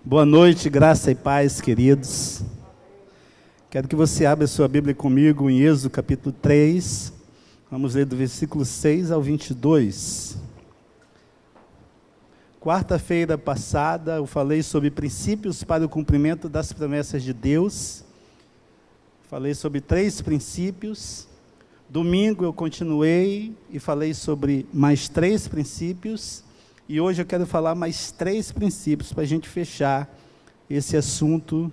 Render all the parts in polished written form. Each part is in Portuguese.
Boa noite, graça e paz, queridos. Quero que você abra a sua Bíblia comigo em Êxodo capítulo 3. Vamos ler do versículo 6 ao 22. Quarta-feira passada eu falei sobre princípios para o cumprimento das promessas de Deus. Falei sobre 3 princípios. Domingo eu continuei e falei sobre mais 3 princípios. E hoje eu quero falar mais 3 princípios para a gente fechar esse assunto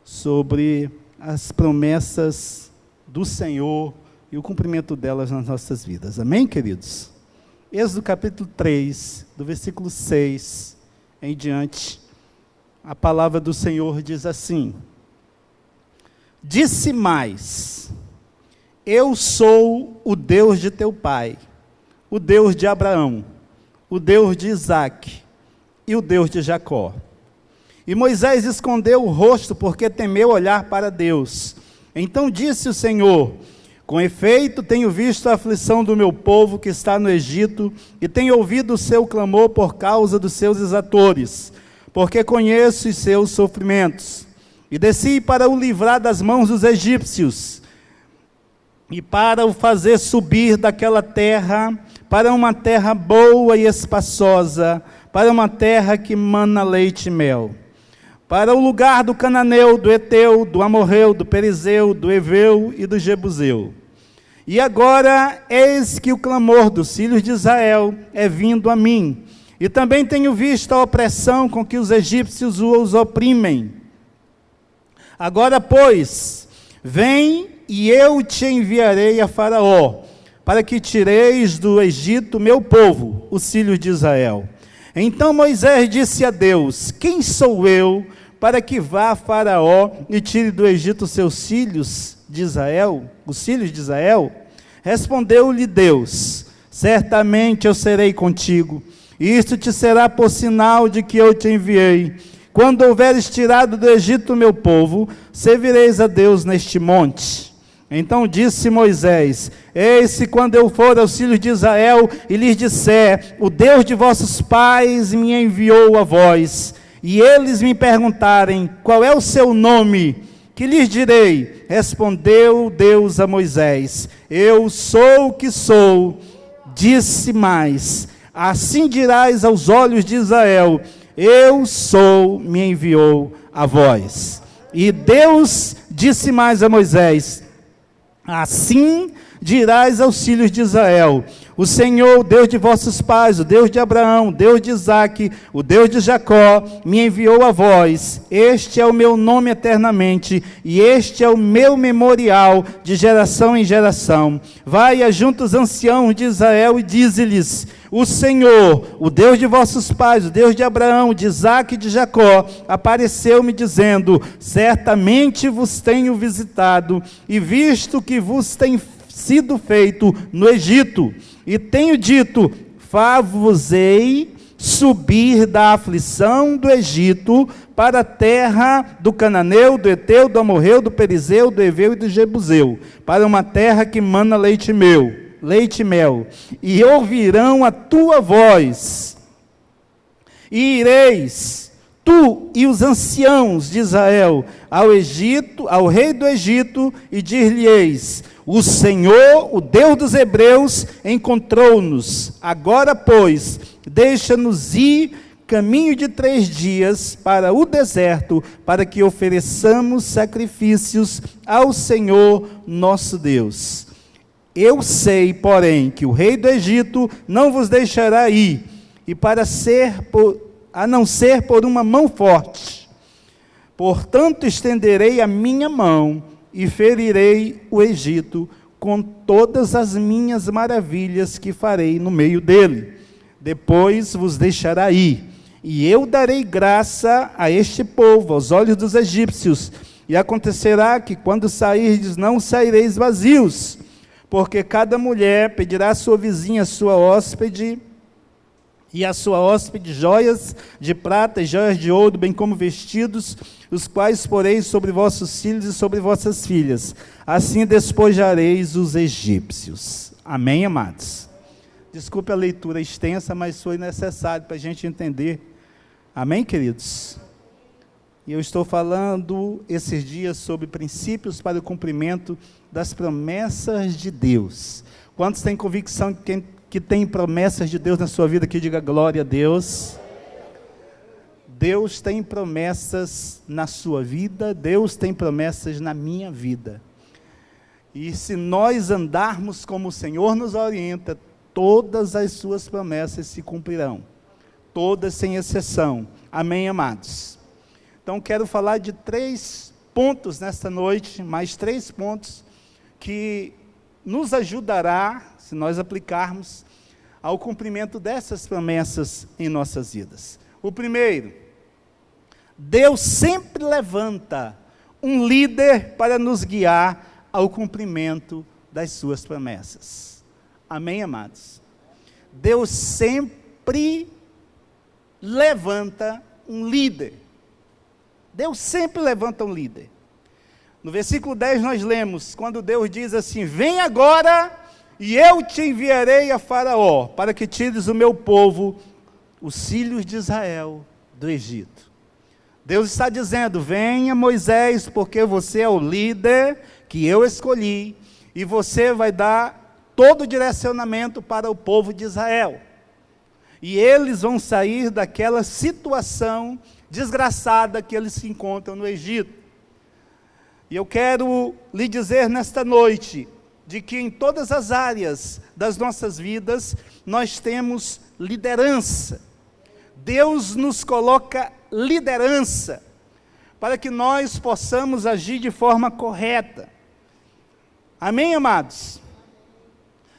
sobre as promessas do Senhor e o cumprimento delas nas nossas vidas. Amém, queridos? Êxodo capítulo 3, do versículo 6 em diante, a palavra do Senhor diz assim: Disse mais: Eu sou o Deus de teu pai, o Deus de Abraão, o Deus de Isaque e o Deus de Jacó. E Moisés escondeu o rosto porque temeu olhar para Deus. Então disse o Senhor: Com efeito tenho visto a aflição do meu povo que está no Egito e tenho ouvido o seu clamor por causa dos seus exatores, porque conheço os seus sofrimentos. E desci para o livrar das mãos dos egípcios e para o fazer subir daquela terra para uma terra boa e espaçosa, para uma terra que mana leite e mel, para o lugar do cananeu, do Eteu, do Amorreu, do Perizeu, do Eveu e do Jebuseu. E agora, eis que o clamor dos filhos de Israel é vindo a mim, e também tenho visto a opressão com que os egípcios os oprimem. Agora, pois, vem e eu te enviarei a Faraó, para que tireis do Egito meu povo, os filhos de Israel. Então Moisés disse a Deus: Quem sou eu para que vá a Faraó e tire do Egito seus filhos de Israel, os filhos de Israel? Respondeu-lhe Deus: Certamente eu serei contigo, e isto te será por sinal de que eu te enviei. Quando houveres tirado do Egito meu povo, servireis a Deus neste monte. Então disse Moisés: Eis-se quando eu for aos filhos de Israel e lhes disser: O Deus de vossos pais me enviou a vós, e eles me perguntarem: Qual é o seu nome? Que lhes direi? Respondeu Deus a Moisés: Eu sou o que sou. Disse mais: Assim dirás aos olhos de Israel: Eu sou, me enviou a vós. E Deus disse mais a Moisés: Assim dirás aos filhos de Israel: O Senhor, o Deus de vossos pais, o Deus de Abraão, o Deus de Isaque, o Deus de Jacó, me enviou a vós. Este é o meu nome eternamente, e este é o meu memorial de geração em geração. Vai junto os anciãos de Israel e dize-lhes: O Senhor, o Deus de vossos pais, o Deus de Abraão, de Isaque e de Jacó, apareceu-me dizendo: Certamente vos tenho visitado, e visto que vos tem sido feito no Egito, e tenho dito: Far-vos-ei subir da aflição do Egito para a terra do cananeu, do Eteu, do Amorreu, do Perizeu, do Eveu e do Jebuseu, para uma terra que mana leite e mel, e ouvirão a tua voz, e ireis, tu e os anciãos de Israel, ao Egito, ao rei do Egito, e dir-lhe-eis: O Senhor, o Deus dos hebreus, encontrou-nos. Agora, pois, deixa-nos ir caminho de 3 dias para o deserto, para que ofereçamos sacrifícios ao Senhor nosso Deus. Eu sei, porém, que o rei do Egito não vos deixará ir, e a não ser por uma mão forte. Portanto, estenderei a minha mão e ferirei o Egito com todas as minhas maravilhas que farei no meio dele. Depois vos deixará ir, e eu darei graça a este povo, aos olhos dos egípcios. E acontecerá que, quando sairdes, não saireis vazios, porque cada mulher pedirá à sua vizinha, sua hóspede, e a sua hóspede joias de prata e joias de ouro, bem como vestidos, os quais poreis sobre vossos filhos e sobre vossas filhas. Assim despojareis os egípcios. Amém, amados? Desculpe a leitura extensa, mas foi necessário para a gente entender. Amém, queridos? E eu estou falando esses dias sobre princípios para o cumprimento das promessas de Deus. Quantos têm convicção que tem promessas de Deus na sua vida? Que diga glória a Deus. Deus tem promessas na sua vida, Deus tem promessas na minha vida. E se nós andarmos como o Senhor nos orienta, todas as suas promessas se cumprirão. Todas sem exceção. Amém, amados? Então quero falar de 3 pontos nesta noite, mais 3 pontos que nos ajudará, se nós aplicarmos, ao cumprimento dessas promessas em nossas vidas. O primeiro, Deus sempre levanta um líder para nos guiar ao cumprimento das suas promessas. Amém, amados? Deus sempre levanta um líder. Deus sempre levanta um líder. No versículo 10 nós lemos, quando Deus diz assim: vem agora e eu te enviarei a Faraó, para que tires o meu povo, os filhos de Israel, do Egito. Deus está dizendo: venha Moisés, porque você é o líder que eu escolhi, e você vai dar todo o direcionamento para o povo de Israel. E eles vão sair daquela situação desgraçada que eles se encontram no Egito. E eu quero lhe dizer nesta noite, de que em todas as áreas das nossas vidas, nós temos liderança. Deus nos coloca liderança, para que nós possamos agir de forma correta. Amém, amados?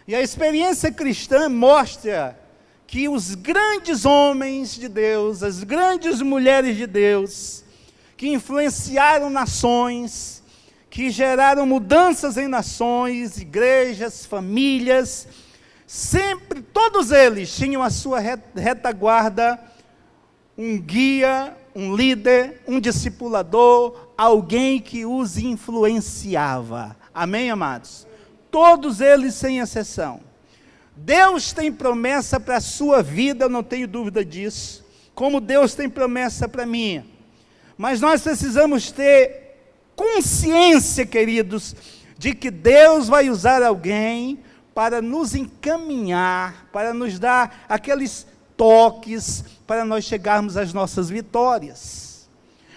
E a experiência cristã mostra que os grandes homens de Deus, as grandes mulheres de Deus, que influenciaram nações, que geraram mudanças em nações, igrejas, famílias, sempre, todos eles tinham a sua retaguarda, um guia, um líder, um discipulador, alguém que os influenciava. Amém, amados? Todos eles sem exceção. Deus tem promessa para a sua vida, eu não tenho dúvida disso, como Deus tem promessa para a minha. Mas nós precisamos ter consciência, queridos, de que Deus vai usar alguém para nos encaminhar, para nos dar aqueles toques, para nós chegarmos às nossas vitórias.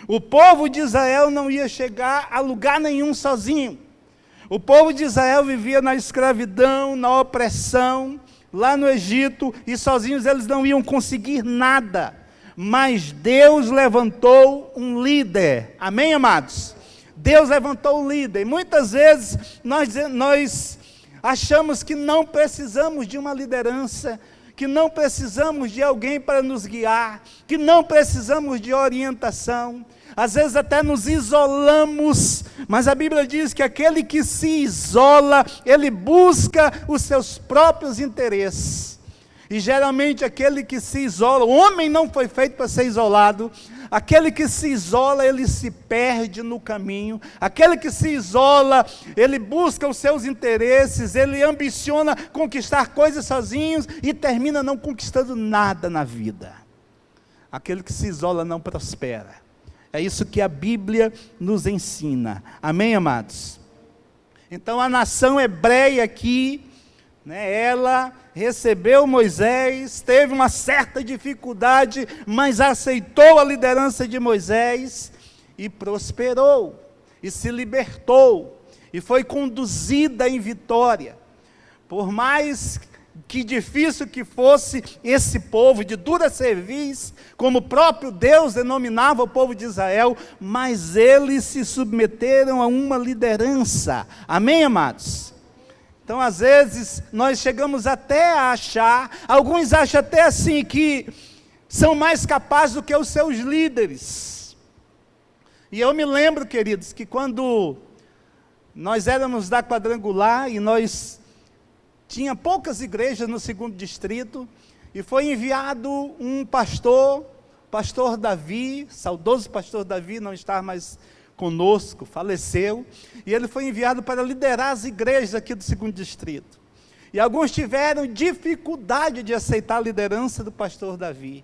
O povo de Israel não ia chegar a lugar nenhum sozinho. O povo de Israel vivia na escravidão, na opressão, lá no Egito, e sozinhos eles não iam conseguir nada. Mas Deus levantou um líder. Amém, amados? Deus levantou um líder. E muitas vezes nós achamos que não precisamos de uma liderança, que não precisamos de alguém para nos guiar, que não precisamos de orientação. Às vezes até nos isolamos, mas a Bíblia diz que aquele que se isola, ele busca os seus próprios interesses. E geralmente aquele que se isola, o homem não foi feito para ser isolado, aquele que se isola, ele se perde no caminho, aquele que se isola, ele busca os seus interesses, ele ambiciona conquistar coisas sozinhos e termina não conquistando nada na vida. Aquele que se isola não prospera. É isso que a Bíblia nos ensina. Amém, amados? Então a nação hebreia aqui, ela recebeu Moisés, teve uma certa dificuldade, mas aceitou a liderança de Moisés e prosperou, e se libertou, e foi conduzida em vitória. Por mais que difícil que fosse esse povo, de dura cerviz, como o próprio Deus denominava o povo de Israel, mas eles se submeteram a uma liderança. Amém, amados? Então, às vezes, nós chegamos até a achar, alguns acham até assim, que são mais capazes do que os seus líderes. E eu me lembro, queridos, que quando nós éramos da Quadrangular, e nós tinha poucas igrejas no 2º distrito, e foi enviado um pastor Davi, saudoso pastor Davi, não está mais conosco, faleceu, e ele foi enviado para liderar as igrejas aqui do 2º distrito. E alguns tiveram dificuldade de aceitar a liderança do pastor Davi.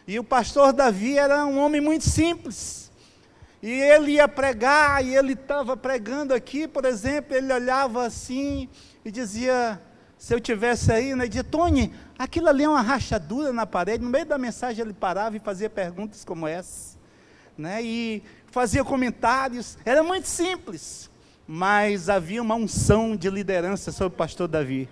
E o pastor Davi era um homem muito simples, E ele ia pregar, e ele estava pregando aqui, por exemplo, ele olhava assim e dizia, se eu tivesse aí, né, dizia, Tony, aquilo ali é uma rachadura na parede. No meio da mensagem ele parava e fazia perguntas como essa, né, e fazia comentários. Era muito simples, mas havia uma unção de liderança sobre o pastor Davi.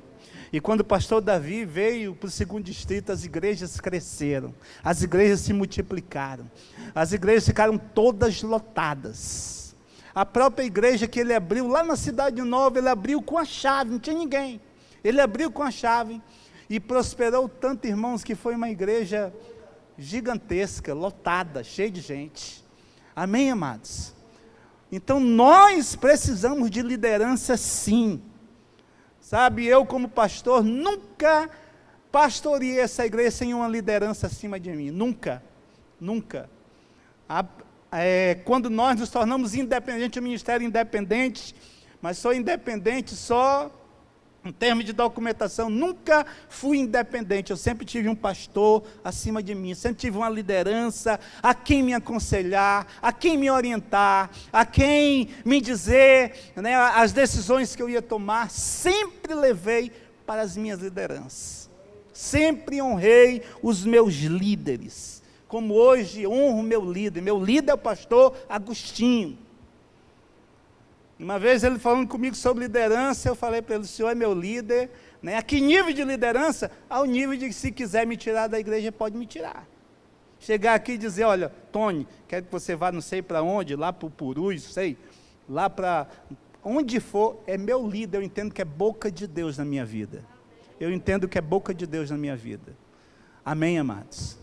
E quando o pastor Davi veio para o 2º distrito, as igrejas cresceram, as igrejas se multiplicaram, as igrejas ficaram todas lotadas. A própria igreja que ele abriu lá na Cidade Nova, ele abriu com a chave, não tinha ninguém. Ele abriu com a chave e prosperou tanto, irmãos, que foi uma igreja gigantesca, lotada, cheia de gente. Amém, amados? Então nós precisamos de liderança, sim. Sabe, eu como pastor, nunca pastoreei essa igreja sem uma liderança acima de mim, nunca, nunca. Quando nós nos tornamos independentes, o ministério independente, mas sou independente só em termos de documentação, nunca fui independente, eu sempre tive um pastor acima de mim, sempre tive uma liderança, a quem me aconselhar, a quem me orientar, a quem me dizer, né, as decisões que eu ia tomar, sempre levei para as minhas lideranças, sempre honrei os meus líderes, como hoje honro meu líder é o pastor Agostinho. Uma vez ele falando comigo sobre liderança, eu falei para ele, o senhor é meu líder, né? A que nível de liderança? Ao nível de que se quiser me tirar da igreja, pode me tirar. Chegar aqui e dizer, olha, Tony, quero que você vá não sei para onde, lá para o Purus, sei, lá para onde for, é meu líder, eu entendo que é boca de Deus na minha vida. Eu entendo que é boca de Deus na minha vida. Amém, amados?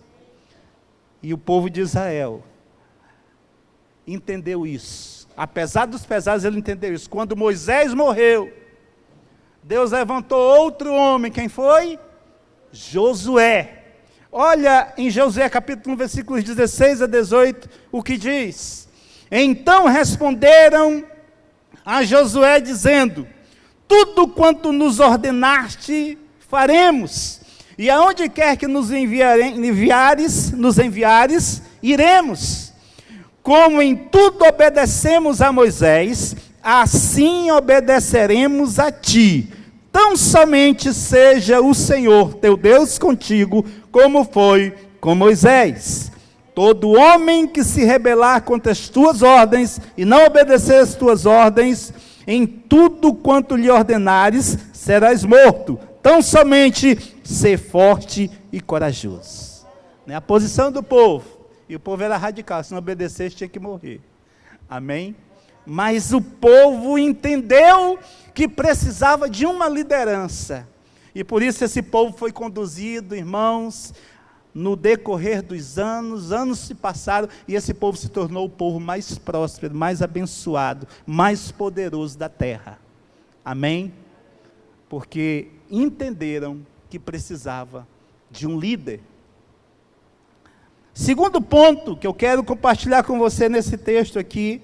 E o povo de Israel entendeu isso. Apesar dos pesares, ele entendeu isso. Quando Moisés morreu, Deus levantou outro homem. Quem foi? Josué. Olha em Josué capítulo 1, versículos 16 a 18, o que diz. Então responderam a Josué dizendo, tudo quanto nos ordenaste, faremos. E aonde quer que nos enviares, iremos. Como em tudo obedecemos a Moisés, assim obedeceremos a ti. Tão somente seja o Senhor teu Deus contigo, como foi com Moisés. Todo homem que se rebelar contra as tuas ordens, e não obedecer as tuas ordens, em tudo quanto lhe ordenares, serás morto. Tão somente ser forte e corajoso. A posição do povo. E o povo era radical, se não obedecesse tinha que morrer. Amém? Mas o povo entendeu que precisava de uma liderança. E por isso esse povo foi conduzido, irmãos, no decorrer dos anos se passaram, e esse povo se tornou o povo mais próspero, mais abençoado, mais poderoso da terra. Amém? Porque entenderam que precisava de um líder. Segundo ponto que eu quero compartilhar com você nesse texto aqui,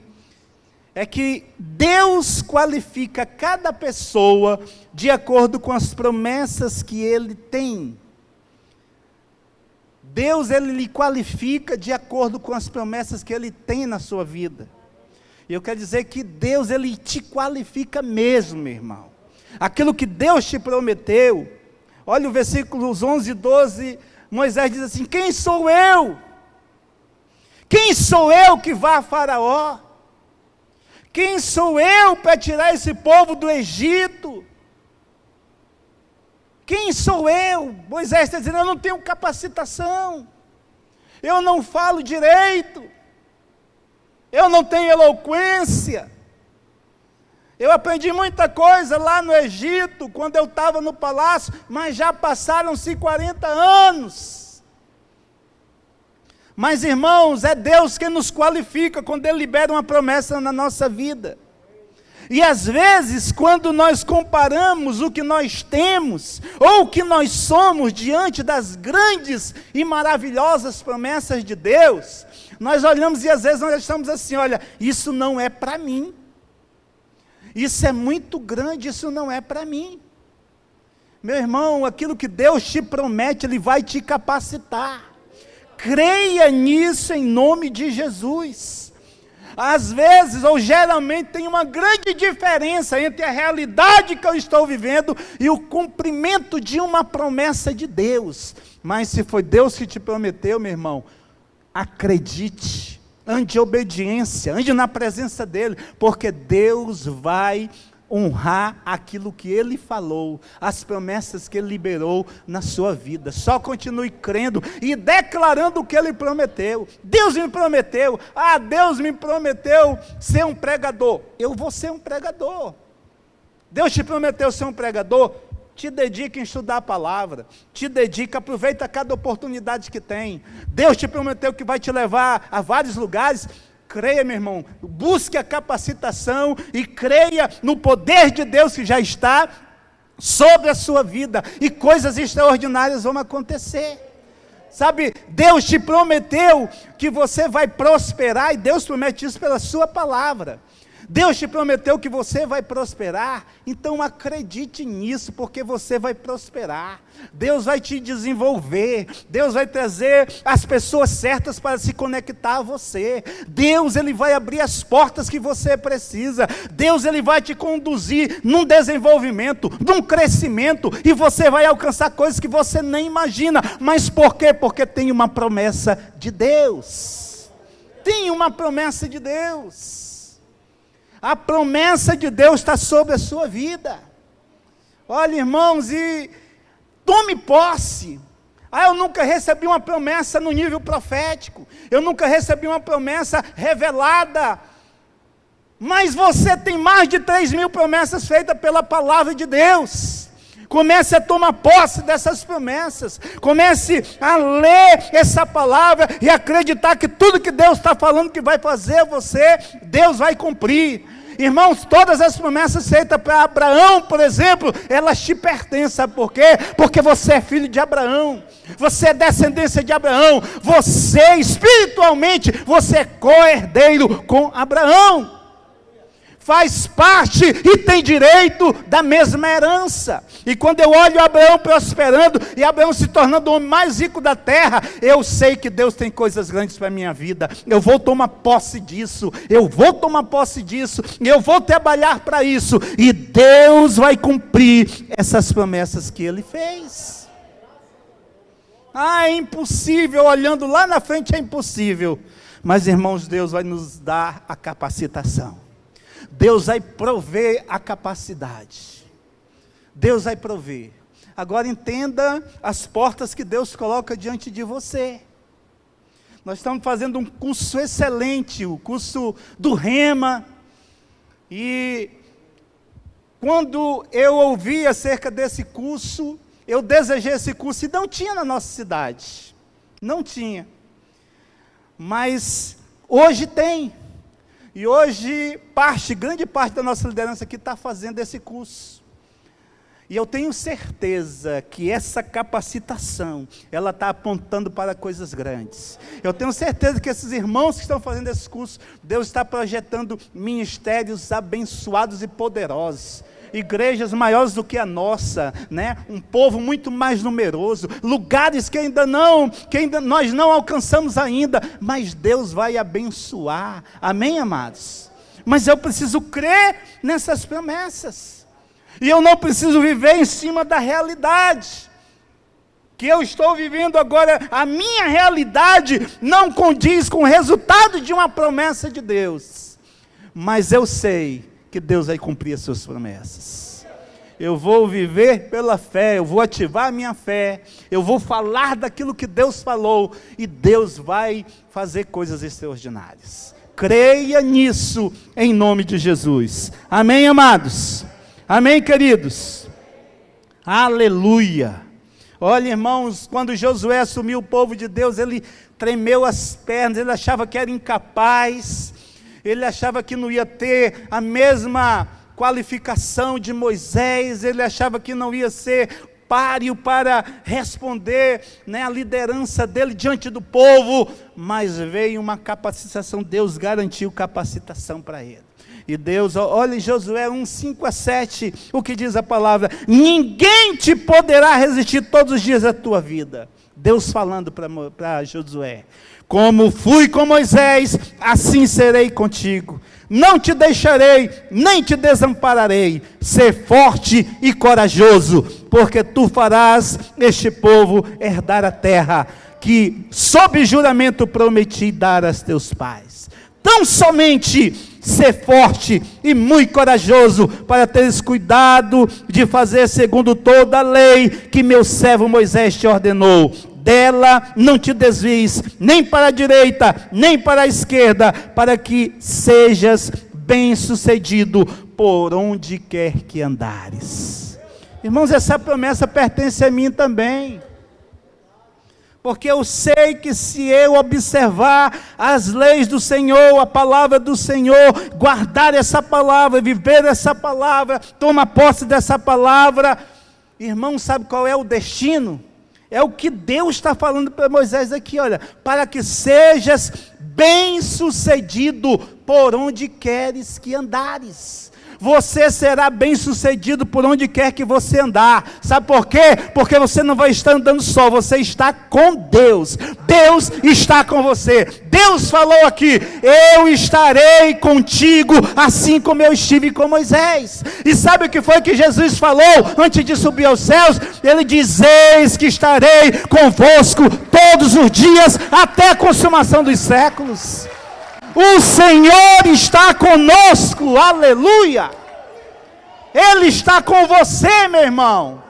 é que Deus qualifica cada pessoa de acordo com as promessas que Ele tem. Deus, Ele lhe qualifica de acordo com as promessas que Ele tem na sua vida. E eu quero dizer que Deus, Ele te qualifica mesmo, meu irmão. Aquilo que Deus te prometeu, olha o versículos 11 e 12, Moisés diz assim, quem sou eu? Quem sou eu que vá a Faraó? Quem sou eu para tirar esse povo do Egito? Quem sou eu? Moisés está dizendo, eu não tenho capacitação, eu não falo direito, eu não tenho eloquência, eu aprendi muita coisa lá no Egito, quando eu estava no palácio, mas já passaram-se 40 anos. Mas irmãos, é Deus quem nos qualifica quando Ele libera uma promessa na nossa vida. E às vezes, quando nós comparamos o que nós temos, ou o que nós somos diante das grandes e maravilhosas promessas de Deus, nós olhamos e às vezes nós estamos assim, olha, isso não é para mim. Isso é muito grande, isso não é para mim. Meu irmão, aquilo que Deus te promete, Ele vai te capacitar. Creia nisso em nome de Jesus. às vezes, ou geralmente, tem uma grande diferença entre a realidade que eu estou vivendo e o cumprimento de uma promessa de Deus. Mas se foi Deus que te prometeu, meu irmão, acredite, ande em obediência, ande na presença dEle, porque Deus vai honrar aquilo que Ele falou, as promessas que Ele liberou na sua vida. Só continue crendo e declarando o que Ele prometeu. Deus me prometeu, Deus me prometeu ser um pregador, eu vou ser um pregador. Deus te prometeu ser um pregador, te dedica em estudar a palavra, te dedica, aproveita cada oportunidade que tem. Deus te prometeu que vai te levar a vários lugares. Creia, meu irmão, busque a capacitação e creia no poder de Deus que já está sobre a sua vida, e coisas extraordinárias vão acontecer. Sabe, Deus te prometeu que você vai prosperar, e Deus promete isso pela sua palavra. Deus te prometeu que você vai prosperar, então acredite nisso, porque você vai prosperar. Deus vai te desenvolver, Deus vai trazer as pessoas certas para se conectar a você. Deus, Ele vai abrir as portas que você precisa. Deus, Ele vai te conduzir num desenvolvimento, num crescimento, e você vai alcançar coisas que você nem imagina. Mas por quê? Porque tem uma promessa de Deus. Tem uma promessa de Deus. A promessa de Deus está sobre a sua vida. Olha, irmãos, e tome posse. Eu nunca recebi uma promessa no nível profético, eu nunca recebi uma promessa revelada, mas você tem mais de 3.000 promessas feitas pela palavra de Deus. Comece a tomar posse dessas promessas, comece a ler essa palavra e acreditar que tudo que Deus está falando que vai fazer você, Deus vai cumprir. Irmãos, todas as promessas feitas para Abraão, por exemplo, elas te pertencem, sabe por quê? Porque você é filho de Abraão, você é descendência de Abraão, você espiritualmente, você é co-herdeiro com Abraão. Faz parte e tem direito da mesma herança. E quando eu olho Abraão prosperando, e Abraão se tornando o homem mais rico da terra, eu sei que Deus tem coisas grandes para a minha vida. Eu vou tomar posse disso, eu vou trabalhar para isso, e Deus vai cumprir essas promessas que Ele fez. É impossível, olhando lá na frente é impossível, mas irmãos, Deus vai nos dar a capacitação. Deus vai prover a capacidade. Deus vai prover. Agora entenda as portas que Deus coloca diante de você. Nós estamos fazendo um curso excelente, o curso do Rema. E quando eu ouvi acerca desse curso, eu desejei esse curso e não tinha na nossa cidade. Não tinha. Mas hoje tem. E hoje, grande parte da nossa liderança aqui está fazendo esse curso. E eu tenho certeza que essa capacitação, ela está apontando para coisas grandes. Eu tenho certeza que esses irmãos que estão fazendo esse curso, Deus está projetando ministérios abençoados e poderosos. Igrejas maiores do que a nossa, né? Um povo muito mais numeroso, lugares que ainda nós não alcançamos ainda, mas Deus vai abençoar, amém, amados? Mas eu preciso crer nessas promessas, e eu não preciso viver em cima da realidade que eu estou vivendo agora. A minha realidade não condiz com o resultado de uma promessa de Deus, mas eu sei que Deus vai cumprir as suas promessas. Eu vou viver pela fé, eu vou ativar a minha fé, eu vou falar daquilo que Deus falou, e Deus vai fazer coisas extraordinárias. Creia nisso, em nome de Jesus. Amém, amados? Amém, queridos? Aleluia! Olha, irmãos, quando Josué assumiu o povo de Deus, ele tremeu as pernas, ele achava que era incapaz, ele achava que não ia ter a mesma qualificação de Moisés, ele achava que não ia ser páreo para responder, né, a liderança dele diante do povo, mas veio uma capacitação, Deus garantiu capacitação para ele. E Deus, olha em Josué 1:5-7, o que diz a palavra: ninguém te poderá resistir todos os dias da tua vida. Deus falando para Josué: como fui com Moisés, assim serei contigo. Não te deixarei, nem te desampararei. Ser forte e corajoso, porque tu farás este povo herdar a terra que, sob juramento, prometi dar aos teus pais. Tão somente ser forte e muito corajoso, para teres cuidado de fazer segundo toda a lei que meu servo Moisés te ordenou. Dela não te desvies, nem para a direita, nem para a esquerda, para que sejas bem-sucedido por onde quer que andares. Irmãos, essa promessa pertence a mim também. Porque eu sei que se eu observar as leis do Senhor, a palavra do Senhor, guardar essa palavra, viver essa palavra, tomar posse dessa palavra, irmão, sabe qual é o destino? É o que Deus está falando para Moisés aqui, olha: para que sejas bem-sucedido por onde queres que andares. Você será bem-sucedido por onde quer que você andar. Sabe por quê? Porque você não vai estar andando só, você está com Deus. Deus está com você. Deus falou aqui: eu estarei contigo, assim como eu estive com Moisés. E sabe o que foi que Jesus falou antes de subir aos céus? Ele diz: eis que estarei convosco todos os dias, até a consumação dos séculos. O Senhor está conosco, aleluia. Ele está com você, meu irmão.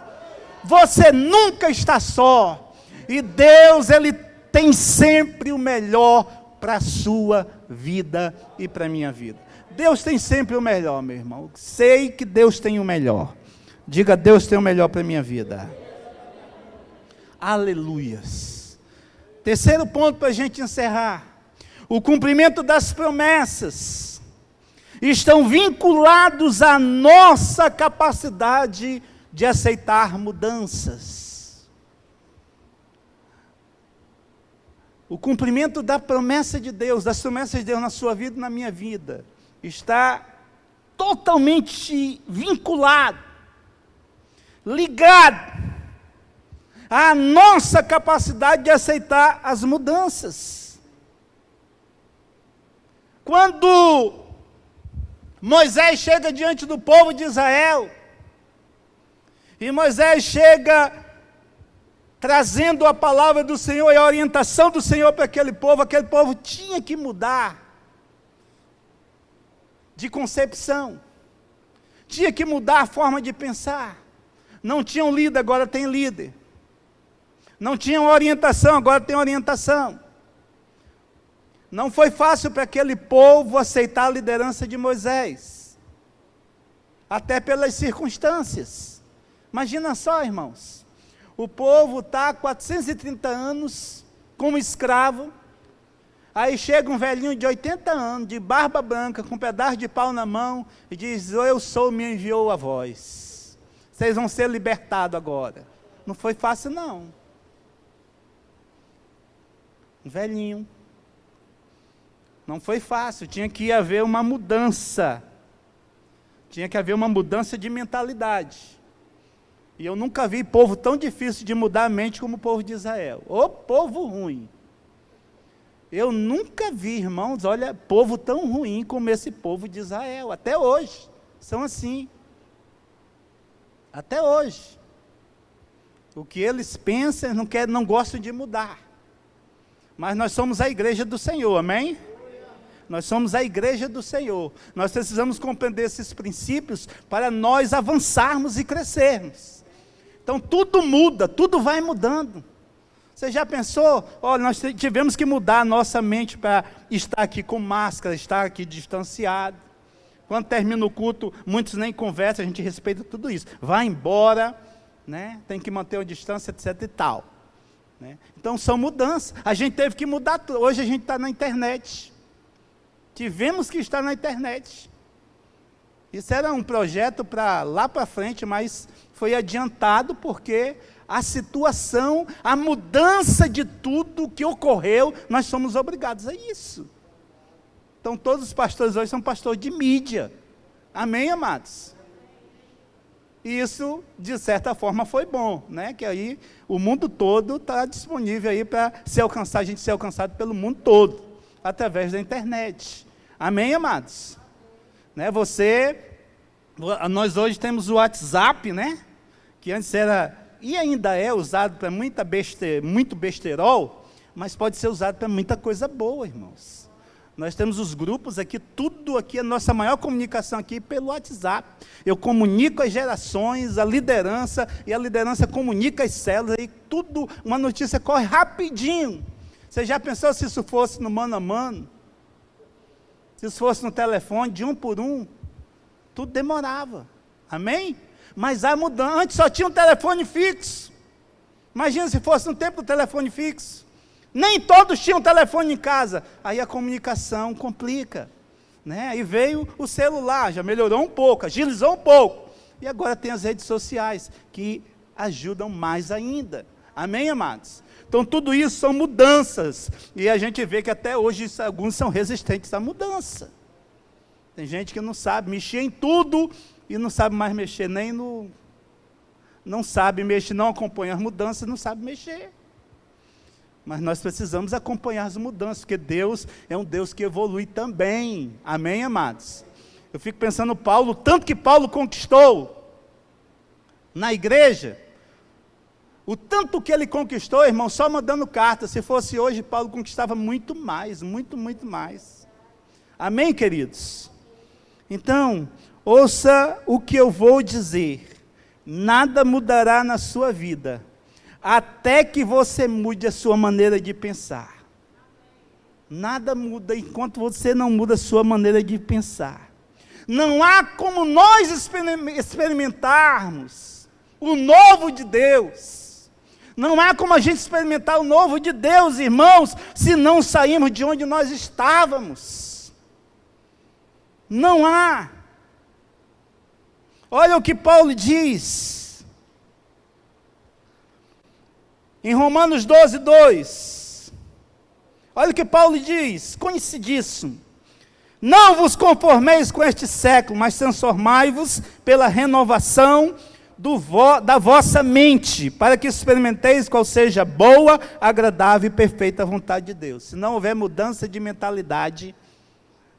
Você nunca está só. E Deus, Ele tem sempre o melhor para a sua vida e para a minha vida. Deus tem sempre o melhor, meu irmão. Sei que Deus tem o melhor. Diga: Deus tem o melhor para a minha vida. Aleluias. Terceiro ponto para a gente encerrar. O cumprimento das promessas estão vinculados à nossa capacidade de aceitar mudanças. O cumprimento da promessa de Deus, das promessas de Deus na sua vida e na minha vida, está totalmente vinculado, ligado à nossa capacidade de aceitar as mudanças. Quando Moisés chega diante do povo de Israel, e Moisés chega trazendo a palavra do Senhor e a orientação do Senhor para aquele povo tinha que mudar de concepção, tinha que mudar a forma de pensar. Não tinham líder, agora tem líder. Não tinham orientação, agora tem orientação. Não foi fácil para aquele povo aceitar a liderança de Moisés, até pelas circunstâncias. Imagina só, irmãos, o povo está há 430 anos como escravo, aí chega um velhinho de 80 anos, de barba branca, com um pedaço de pau na mão, e diz: eu sou, me enviou a vós, vocês vão ser libertados agora. Não foi fácil não. Um velhinho. Não foi fácil, tinha que haver uma mudança. Tinha que haver uma mudança de mentalidade. E eu nunca vi povo tão difícil de mudar a mente como o povo de Israel. Ô povo ruim. Eu nunca vi, irmãos, olha, povo tão ruim como esse povo de Israel. Até hoje, são assim. Até hoje. O que eles pensam, não gostam de mudar. Mas nós somos a igreja do Senhor, amém? Nós somos a igreja do Senhor. Nós precisamos compreender esses princípios para nós avançarmos e crescermos. Então tudo muda, tudo vai mudando. Você já pensou? Olha, nós tivemos que mudar a nossa mente para estar aqui com máscara, estar aqui distanciado. Quando termina o culto, muitos nem conversam, a gente respeita tudo isso. Vai embora, né? Tem que manter uma distância, etc e tal. Né? Então são mudanças. A gente teve que mudar tudo. Hoje a gente está na internet. Tivemos que estar na internet. Isso era um projeto para lá para frente, mas foi adiantado porque a situação, a mudança de tudo que ocorreu, nós somos obrigados a isso. Então todos os pastores hoje são pastores de mídia. Amém, amados? E isso, de certa forma, foi bom, né? Que aí o mundo todo está disponível aí para ser alcançado, a gente ser alcançado pelo mundo todo, através da internet. Amém, amados? Né? Nós hoje temos o WhatsApp, né? Que antes era, e ainda é usado para muito besterol, mas pode ser usado para muita coisa boa, irmãos. Nós temos os grupos aqui, tudo aqui, a nossa maior comunicação aqui pelo WhatsApp. Eu comunico as gerações, a liderança, e a liderança comunica as células, e tudo, uma notícia corre rapidinho. Você já pensou se isso fosse no mano a mano? Se isso fosse no telefone, de um por um? Tudo demorava. Amém? Mas há mudança. Antes só tinha um telefone fixo. Imagina se fosse no tempo do telefone fixo. Nem todos tinham telefone em casa. Aí a comunicação complica. Né? Aí veio o celular, já melhorou um pouco, agilizou um pouco. E agora tem as redes sociais, que ajudam mais ainda. Amém, amados? Então tudo isso são mudanças. E a gente vê que até hoje alguns são resistentes à mudança. Tem gente que não sabe mexer em tudo e não sabe mais mexer nem no... Não sabe mexer, não acompanha as mudanças, não sabe mexer. Mas nós precisamos acompanhar as mudanças, porque Deus é um Deus que evolui também. Amém, amados? Eu fico pensando Paulo, tanto que Paulo conquistou na igreja, o tanto que ele conquistou, irmão, só mandando cartas. Se fosse hoje, Paulo conquistava muito mais, muito mais. Amém, queridos? Então, ouça o que eu vou dizer. Nada mudará na sua vida, até que você mude a sua maneira de pensar. Nada muda enquanto você não muda a sua maneira de pensar. Não há como nós experimentarmos o novo de Deus. Não há como a gente experimentar o novo de Deus, irmãos, se não sairmos de onde nós estávamos. Não há. Olha o que Paulo diz. Em Romanos 12, 2, olha o que Paulo diz, conhecidíssimo: não vos conformeis com este século, mas transformai-vos pela renovação da vossa mente, para que experimenteis qual seja boa, agradável e perfeita vontade de Deus. Se não houver mudança de mentalidade,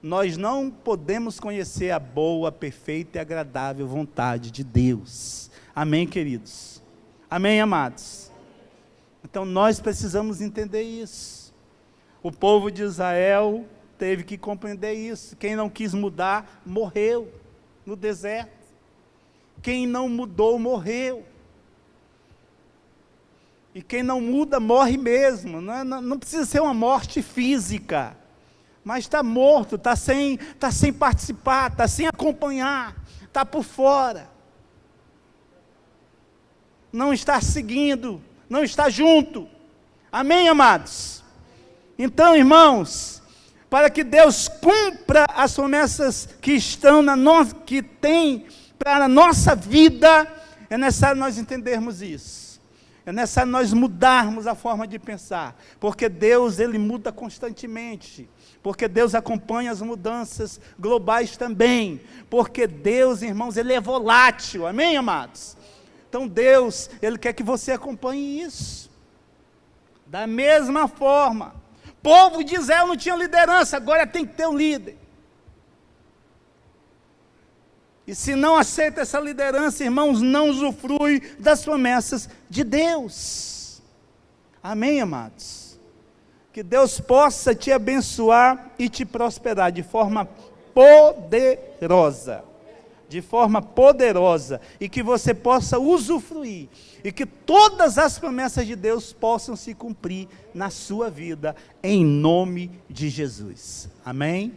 nós não podemos conhecer a boa, perfeita e agradável vontade de Deus. Amém, queridos? Amém, amados? Então nós precisamos entender isso. O povo de Israel teve que compreender isso. Quem não quis mudar, morreu no deserto. Quem não mudou, morreu. E quem não muda, morre mesmo. Não precisa ser uma morte física, mas está morto, está sem participar, está sem acompanhar, está por fora. Não está seguindo, não está junto. Amém, amados? Então, irmãos, para que Deus cumpra as promessas que estão que tem para a nossa vida, é necessário nós entendermos isso. É necessário nós mudarmos a forma de pensar, porque Deus, Ele muda constantemente, porque Deus acompanha as mudanças globais também, porque Deus, irmãos, Ele é volátil. Amém, amados? Então Deus, Ele quer que você acompanhe isso. Da mesma forma, o povo de Israel não tinha liderança, agora tem que ter um líder. E se não aceita essa liderança, irmãos, não usufrui das promessas de Deus. Amém, amados? Que Deus possa te abençoar e te prosperar de forma poderosa. De forma poderosa, e que você possa usufruir, e que todas as promessas de Deus possam se cumprir na sua vida, em nome de Jesus. Amém?